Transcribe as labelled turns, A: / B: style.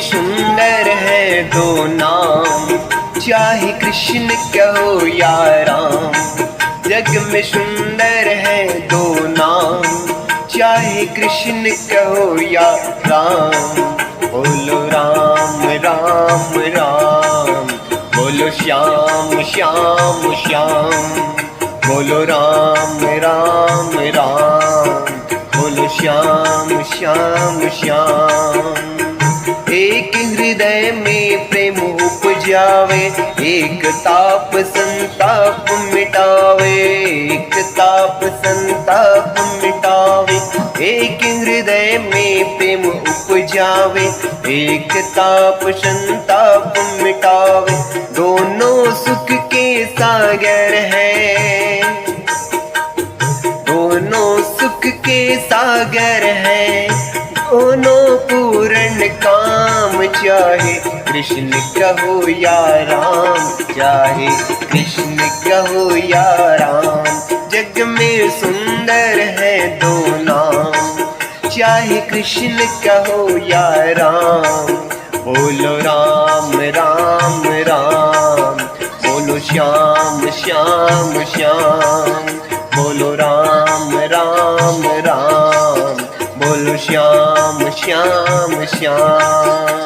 A: सुंदर है दो नाम, चाहे कृष्ण कहो या राम। जग में सुंदर है दो नाम, चाहे कृष्ण कहो या राम। बोलो राम राम राम, बोलो श्याम श्याम श्याम। बोलो राम राम राम, बोलो श्याम श्याम श्याम। एक हृदय में प्रेम उपजावे, एक ताप संताप मिटावे। एक ताप संताप मिटावे, एक हृदय में प्रेम उपजावे, एक ताप संताप मिटावे। दोनों सुख के सागर है, दोनों सुख के सागर है। दोनों पूर्ण काम, चाहे कृष्ण कहो या राम। चाहे कृष्ण कहो या राम। जग में सुंदर है दो नाम, चाहे कृष्ण कहो या राम। बोलो राम राम राम, बोलो श्याम श्याम श्याम। बोलो राम राम राम, बोलो श्याम श्याम श्याम।